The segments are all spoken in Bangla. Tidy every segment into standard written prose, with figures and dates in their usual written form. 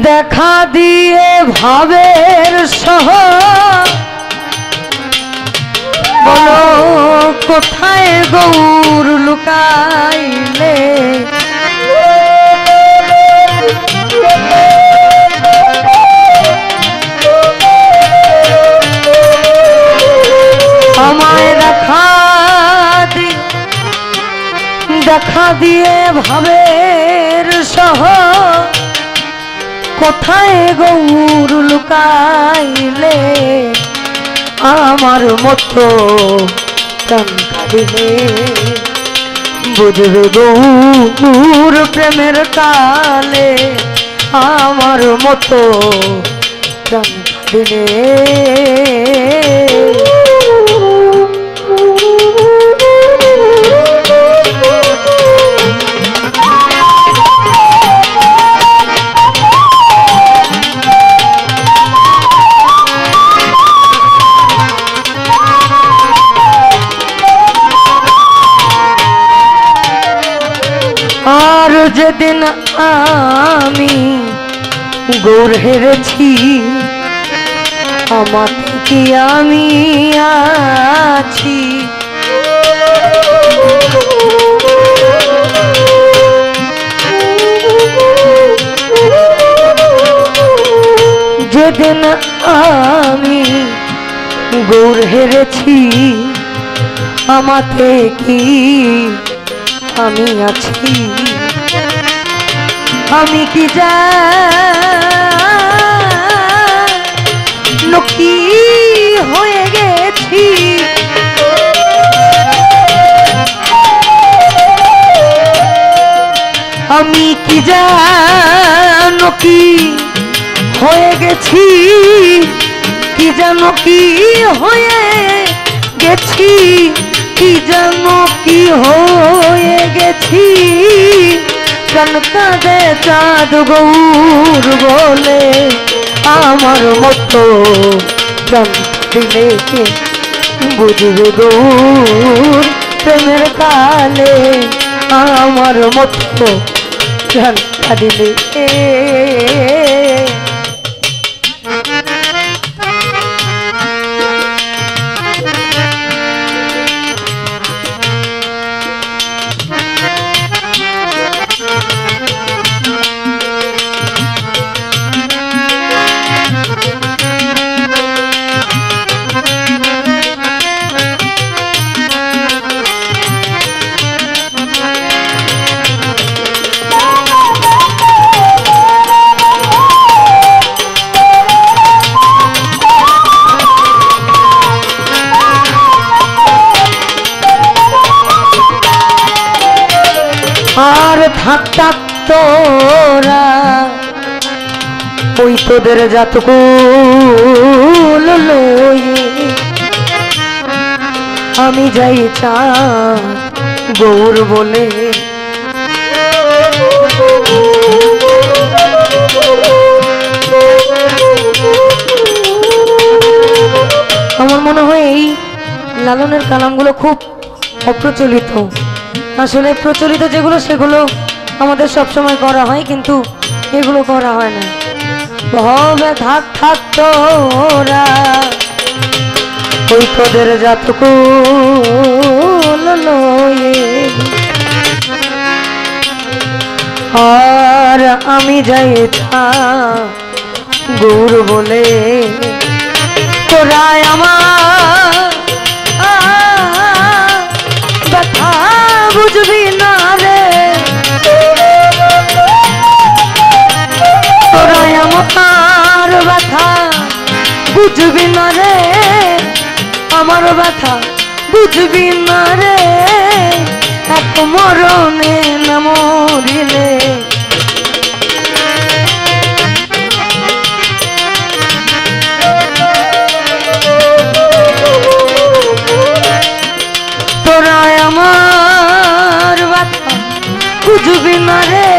দেখা দিয়ে ভাবের সহ বলো কোথায় গৌর লুকাইলে আমায় দেখা দিয়ে ভাবের সহ কোথায় গৌর লুকাইলে আমার মতো প্রাণ কাঁদিলে বুঝবে গৌর প্রেমের কালে আমার মতো প্রাণ কাঁদিলে আর যেদিন আমি গৌর হেরেছি আমার কি আমি আছি যেদিন আমি গৌর হেরেছি আমাতে কি আমি আছি আমি কি জানি কি হয়ে গেছি আমি কি জানো কি হয়ে গেছি কি জানো কি হয়ে গেছি কি জানো কি হয়ে গেছি প্রাণ কাঁদে চাঁদ গৌর বলে আমার মতো প্রাণ দিলে কে বুঝবে গৌর প্রেমের কালে আমার মতো প্রাণ দিলে আর থাক তোরা ওই তোদের জাতকুল লয়ে আমি যাই চাঁদ গৌর বলে আমার মনে হয় এই লালনের কালামগুলো খুব অপ্রচলিত আসলে প্রচলিত যেগুলো সেগুলো আমাদের সব সময় করা হয় কিন্তু এগুলো করা হয় না ভবে থাক তোরা ওই তোদের জাতকুল লয়ে আর আমি যাই গৌর বলে তোরা আমার ব্যথা বুঝবি না রে তোরা আমার ব্যথা বুঝবি না রে আমার ব্যথা বুঝবি না রে এক মরণে না মরিলে তোরা আমার ব্যথা বুঝবি না রে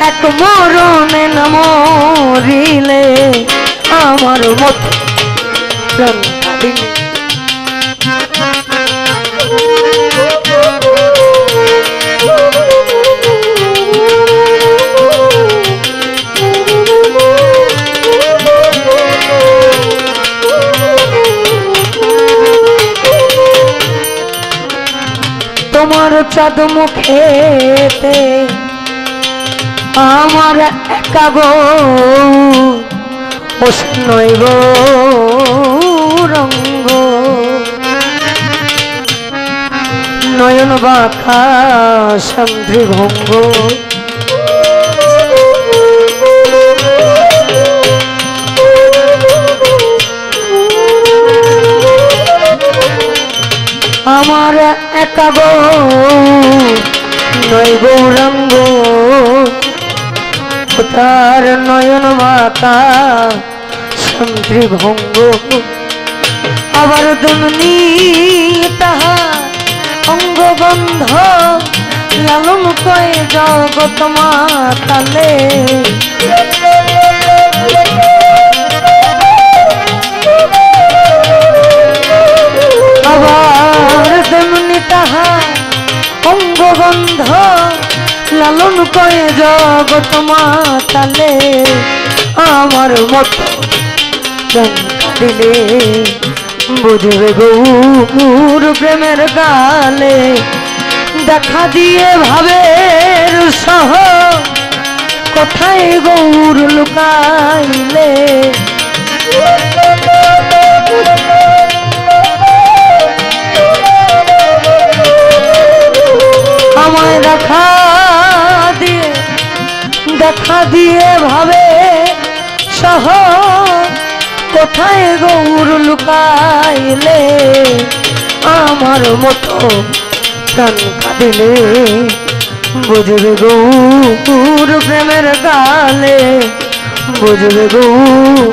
এক মরণে না মরিলে আমার মতো প্রাণ কাঁদিলে চাঁদ মুখেতে আমার একা গো নয় গো রঙ্গ নয়ন বাঁকা সান্ধ্রী ভঙ্গ আমার একা গো নয় গৌরাঙ্গ তার নয়ন মাতা সান্ত্রী ভঙ্গ আবার দননি তাহা অঙ্গবন্ধ লালন কয় জগৎ মাতালে আবার দননি তাহা অঙ্গবন্ধ লালন কয় জগৎ মাতালে আমার মতো প্রাণ কাঁদিলে বুঝবে গৌর প্রেমের গালে দেখা দিয়ে ভাবের সহ কোথায় গৌর লুকাইলে আমায় দেখা দিয়ে ভাবে সহ কোথায় গৌর লুকাইলে আমার মতো প্রাণ কাঁদিলে বুঝবে গৌর প্রেমের গালে বুঝবে গৌর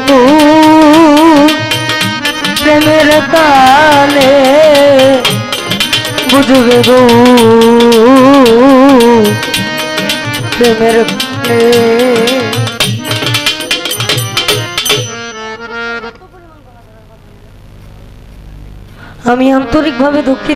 প্রেমের গালে বুঝবে গৌর প্রেমের গালে। আমি আন্তরিকভাবে দুঃখিত।